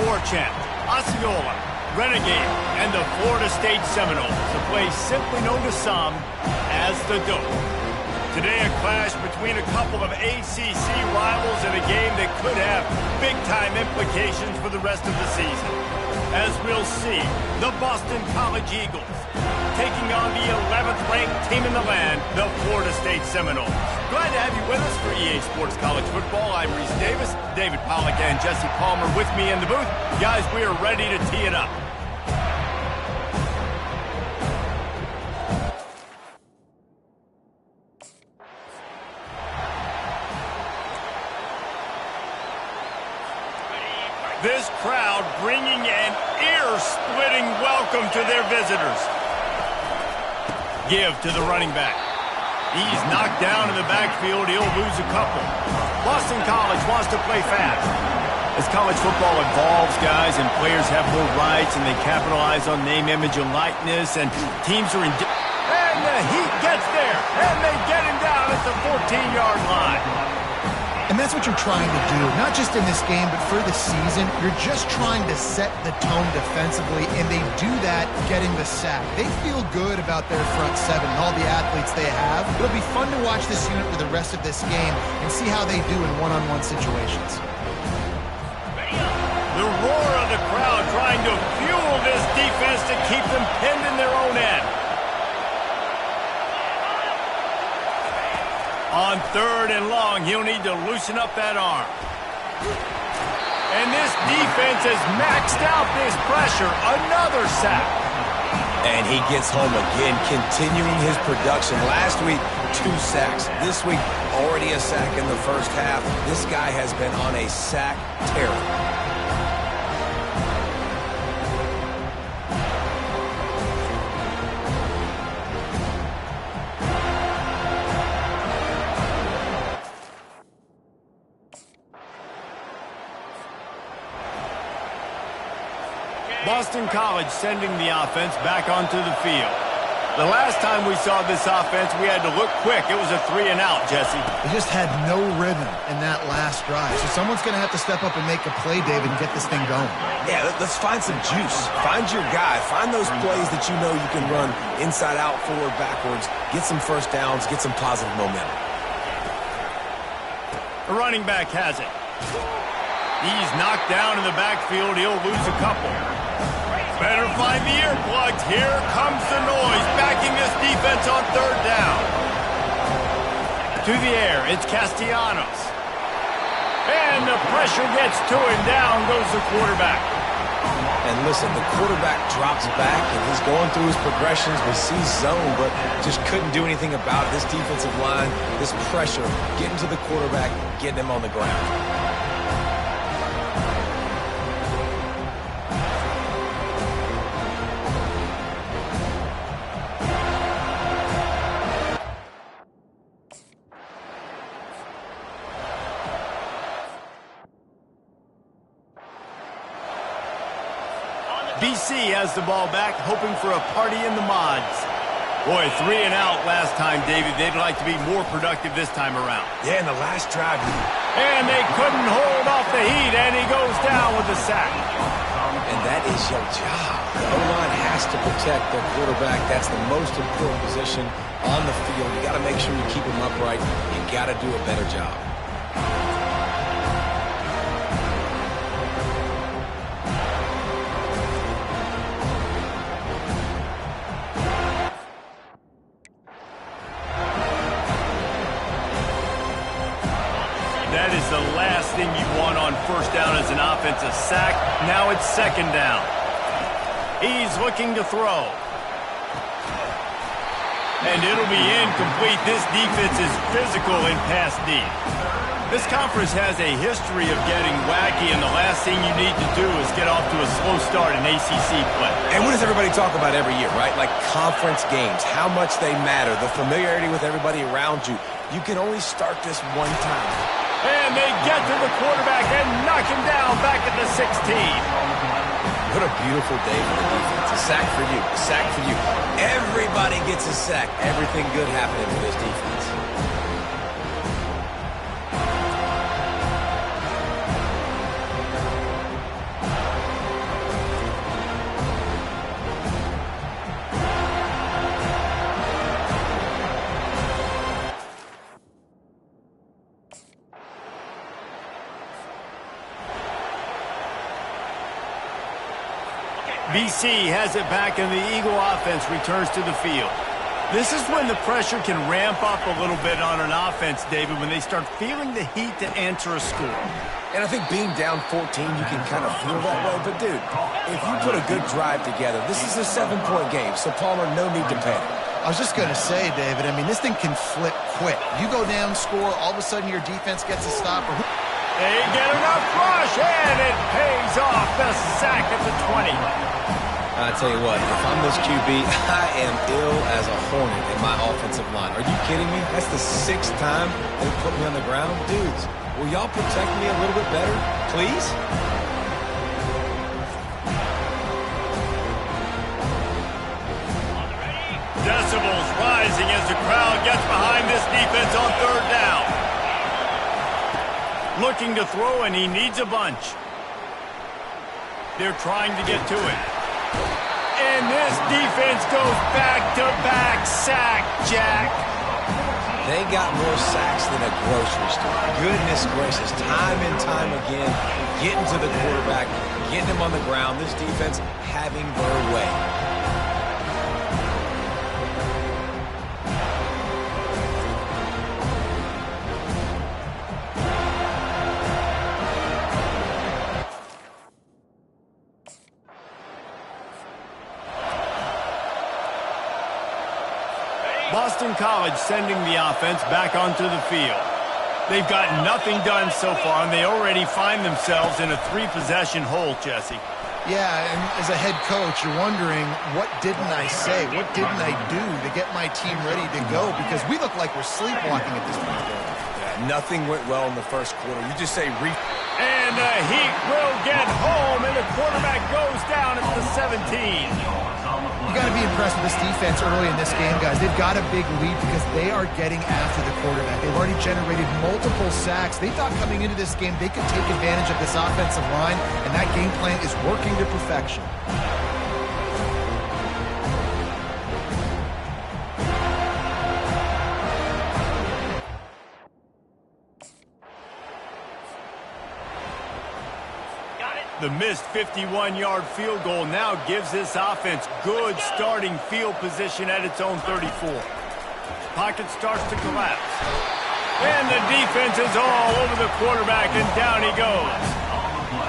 War Chant, Osceola, Renegade, and the Florida State Seminoles, a place simply known to some as the Dope. Today, a clash between a couple of ACC rivals in a game that could have big-time implications for the rest of the season. As we'll see, the Boston College Eagles taking on the 11th-ranked team in the land, the Florida State Seminoles. Glad to have you with us for EA Sports College Football. I'm Reese Davis, David Pollack and Jesse Palmer with me in the booth. Guys, we are ready to tee it up. This crowd bringing an ear-splitting welcome to their visitors. Give to the running back. He's knocked down in the backfield. He'll lose a couple. Boston College wants to play fast. As college football evolves, guys, and players have more rights and they capitalize on name, image, and likeness, and teams are in... And the Heat gets there, and they get him down at the 14-yard line. And that's what you're trying to do, not just in this game, but for the season. You're just trying to set the tone defensively, and they do that getting the sack. They feel good about their front seven and all the athletes they have. It'll be fun to watch this unit for the rest of this game and see how they do in one-on-one situations. The roar of the crowd trying to fuel this defense to keep them pinned in their own end. On 3rd and long, he'll need to loosen up that arm. And this defense has maxed out this pressure. Another sack. And he gets home again, continuing his production. Last week, 2 sacks. This week, already a sack in the first half. This guy has been on a sack tear. Boston College sending the offense back onto the field. The last time we saw this offense, we had to look quick. It was a 3-and-out, Jesse. They just had no rhythm in that last drive. So someone's going to have to step up and make a play, David, and get this thing going. Yeah, let's find some juice. Find your guy. Find those plays that you know you can run inside out, forward, backwards. Get some first downs. Get some positive momentum. The running back has it. He's knocked down in the backfield. He'll lose a couple. Better find the earplugs. Here comes the noise, backing this defense on 3rd down. To the air, it's Castellanos. And the pressure gets to him. Down goes the quarterback. And listen, the quarterback drops back, and he's going through his progressions. We see zone, but just couldn't do anything about it. This defensive line, this pressure, getting to the quarterback, getting him on the ground. BC has the ball back, hoping for a party in the mods. Boy, 3-and-out last time, David. They'd like to be more productive this time around. Yeah, in the last drive. And they couldn't hold off the heat, and he goes down with the sack. And that is your job. The O-line has to protect their quarterback. That's the most important position on the field. You got to make sure you keep him upright. You got to do a better job. That is the last thing you want on 1st down as an offensive sack. Now it's 2nd down. He's looking to throw. And it'll be incomplete. This defense is physical in pass deep. This conference has a history of getting wacky, and the last thing you need to do is get off to a slow start in ACC play. And what does everybody talk about every year, right? Like conference games, how much they matter, the familiarity with everybody around you. You can only start this one time. And they get to the quarterback and knock him down back at the 16. What a beautiful day for the defense. A sack for you, a sack for you. Everybody gets a sack. Everything good happening for this defense. BC has it back, and the Eagle offense returns to the field. This is when the pressure can ramp up a little bit on an offense, David, when they start feeling the heat to answer a score. And I think being down 14, you can kind of feel that way. But, dude, if you put a good drive together, this is a 7-point game, so Palmer, no need to panic. I was just going to say, David, I mean, this thing can flip quick. You go down, score, all of a sudden your defense gets a stop. They get enough rush, and it pays off. The sack at the 20. I tell you what, if I'm this QB, I am ill as a hornet in my offensive line. Are you kidding me? That's the 6th time they put me on the ground. Dudes, will y'all protect me a little bit better, please? Decibels rising as the crowd gets behind this defense on 3rd down. Looking to throw, and he needs a bunch. They're trying to get to it. And this defense goes back-to-back sack, Jack. They got more sacks than a grocery store. Goodness gracious, time and time again, getting to the quarterback, getting him on the ground. This defense having their way. Boston College sending the offense back onto the field. They've got nothing done so far, and they already find themselves in a 3-possession hole, Jesse. Yeah, and as a head coach, you're wondering, what didn't I say? What didn't I do to get my team ready to go? Because we look like we're sleepwalking at this point. Yeah, nothing went well in the first quarter. You just say And the Heat will get home, and the quarterback goes down at the 17. You got to be impressed with this defense early in this game, guys. They've got a big lead because they are getting after the quarterback. They've already generated multiple sacks. They thought coming into this game they could take advantage of this offensive line, and that game plan is working to perfection. The missed 51-yard field goal now gives this offense good starting field position at its own 34. Pocket starts to collapse. And the defense is all over the quarterback, and down he goes.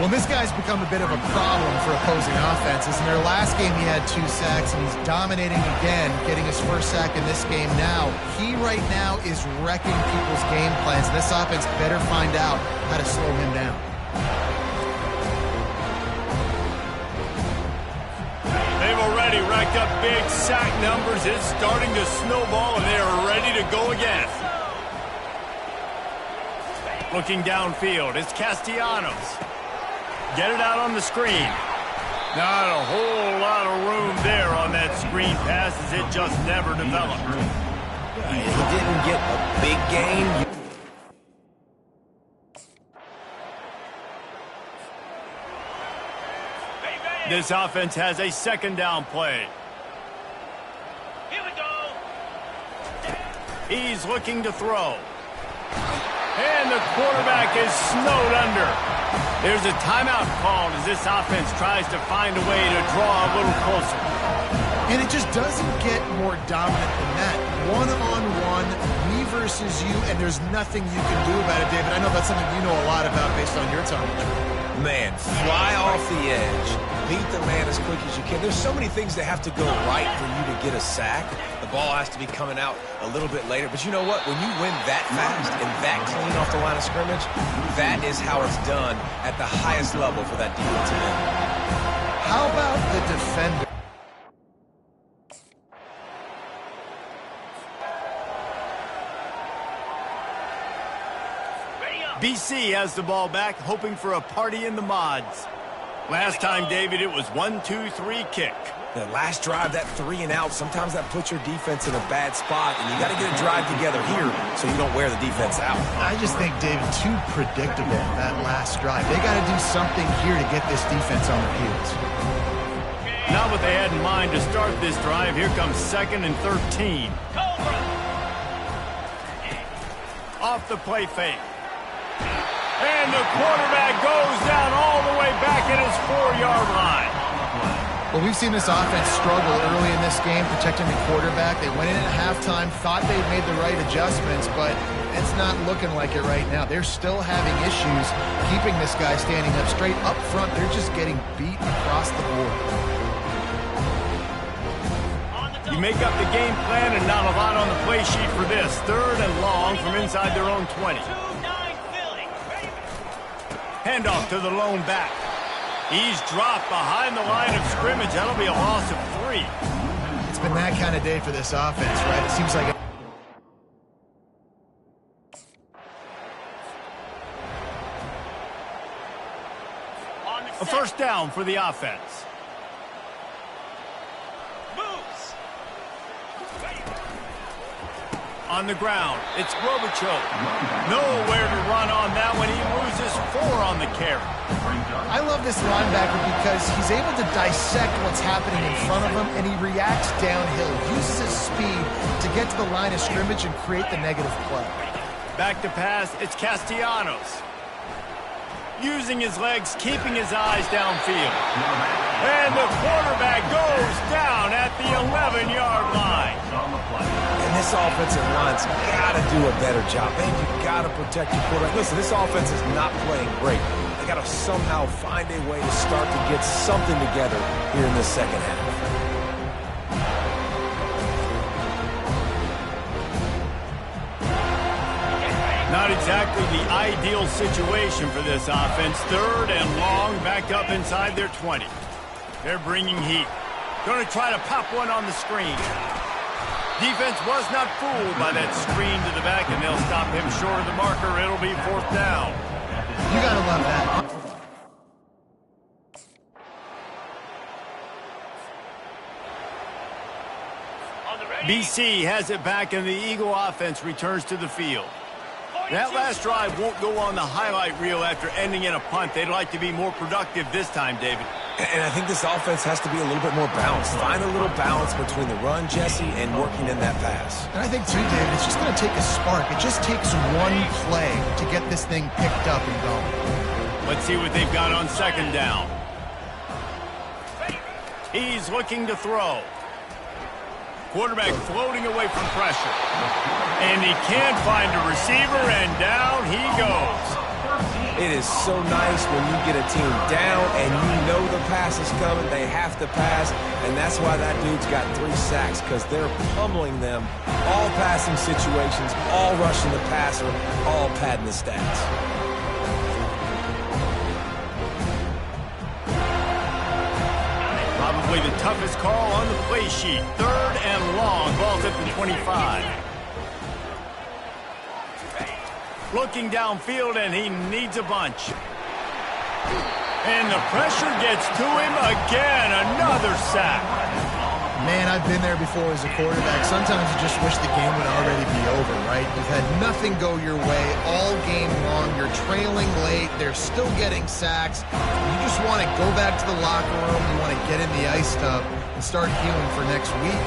Well, this guy's become a bit of a problem for opposing offenses. In their last game, he had 2 sacks, and he's dominating again, getting his first sack in this game now. He right now is wrecking people's game plans. This offense better find out how to slow him down. They've already racked up big sack numbers. It's starting to snowball, and they are ready to go again. Looking downfield, it's Castellanos. Get it out on the screen. Not a whole lot of room there on that screen pass, as it just never developed. He didn't get a big gain. This offense has a 2nd down play. Here we go. He's looking to throw. And the quarterback is snowed under. There's a timeout called as this offense tries to find a way to draw a little closer. And it just doesn't get more dominant than that. One-on-one, me versus you, and there's nothing you can do about it, David. I know that's something you know a lot about based on your time. Man, fly off the edge, beat the man as quick as you can. There's so many things that have to go right for you to get a sack. The ball has to be coming out a little bit later. But you know what? When you win that fast and that clean off the line of scrimmage, that is how it's done at the highest level for that defensive end. How about the defender? BC has the ball back, hoping for a party in the mods. Last time, David, it was 1-2-3 kick. The last drive, that 3 and out, sometimes that puts your defense in a bad spot, and you got to get a drive together here so you don't wear the defense out. I just think, David, too predictable, that last drive. They got to do something here to get this defense on their heels. Not what they had in mind to start this drive. Here comes 2nd and 13. Off the play fake. And the quarterback goes down all the way back at his 4-yard line. Well, we've seen this offense struggle early in this game protecting the quarterback. They went in at halftime, thought they'd made the right adjustments, but it's not looking like it right now. They're still having issues keeping this guy standing up straight. Up front, they're just getting beat across the board. You make up the game plan and not a lot on the play sheet for this. 3rd and long from inside their own 20. Handoff to the lone back. He's dropped behind the line of scrimmage. That'll be a loss of 3. It's been that kind of day for this offense, right? It seems like a first down for the offense. On the ground, it's Robichaux. Nowhere to run on that one. He loses 4 on the carry. I love this linebacker because he's able to dissect what's happening in front of him, and he reacts downhill, uses his speed to get to the line of scrimmage and create the negative play. Back to pass, it's Castellanos. Using his legs, keeping his eyes downfield. And the quarterback goes down at the 11-yard line. And this offensive line's got to do a better job. Man, you got to protect your quarterback. Listen, this offense is not playing great. They got to somehow find a way to start to get something together here in the second half. Not exactly the ideal situation for this offense. 3rd and long, back up inside their 20. They're bringing heat. Going to try to pop one on the screen. Defense was not fooled by that screen to the back, and they'll stop him short of the marker. It'll be 4th down. You got to love that. BC has it back, and the Eagle offense returns to the field. That last drive won't go on the highlight reel after ending in a punt. They'd like to be more productive this time, David. And I think this offense has to be a little bit more balanced. Find a little balance between the run, Jesse, and working in that pass. And I think, too, David, it's just going to take a spark. It just takes one play to get this thing picked up and going. Let's see what they've got on 2nd down. He's looking to throw. Quarterback floating away from pressure. And he can't find a receiver, and down he goes. It is so nice when you get a team down and you know the pass is coming. They have to pass, and that's why that dude's got 3 sacks, because they're pummeling them. All passing situations, all rushing the passer, all padding the stats. Probably the toughest call on the play sheet. 3rd and long, ball's at the 25. Looking downfield, and he needs a bunch. And the pressure gets to him again. Another sack. Man, I've been there before as a quarterback. Sometimes you just wish the game would already be over, right? You've had nothing go your way all game long. You're trailing late. They're still getting sacks. You just want to go back to the locker room. You want to get in the ice tub and start healing for next week.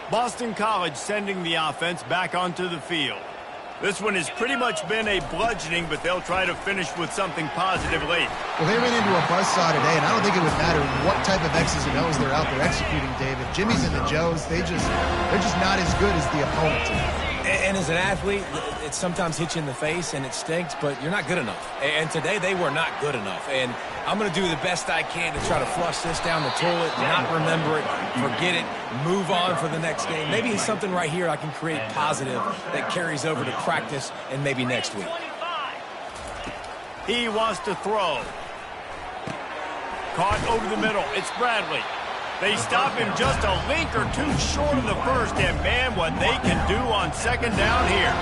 Boston College sending the offense back onto the field. This one has pretty much been a bludgeoning, but they'll try to finish with something positive late. Well, they ran into a buzzsaw today, and I don't think it would matter what type of X's and O's they're out there executing, David. Jimmy's and the Joes, they're just not as good as the opponent team. And as an athlete, it sometimes hits you in the face and it stinks, but you're not good enough. And today they were not good enough. And I'm going to do the best I can to try to flush this down the toilet, not remember it, forget it, move on for the next game. Maybe it's something right here I can create positive that carries over to practice and maybe next week. He wants to throw. Caught over the middle. It's Bradley. They stop him just a link or two short of the first, and man, what they can do on 2nd down here.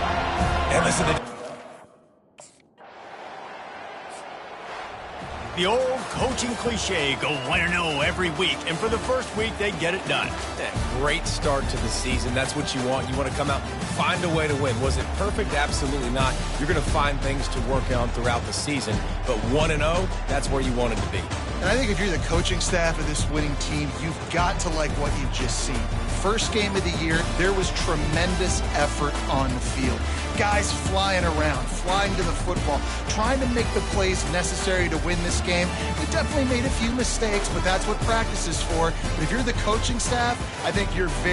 And listen to The old coaching cliche, go 1-0 every week, and for the first week, they get it done. Great start to the season. That's what you want. You want to come out, find a way to win. Was it perfect? Absolutely not. You're going to find things to work on throughout the season, but 1-0, that's where you wanted to be. And I think if you're the coaching staff of this winning team, you've got to like what you've just seen. First game of the year, there was tremendous effort on the field. Guys flying around, flying to the football, trying to make the plays necessary to win this game. We definitely made a few mistakes, but that's what practice is for. But if you're the coaching staff, I think you're very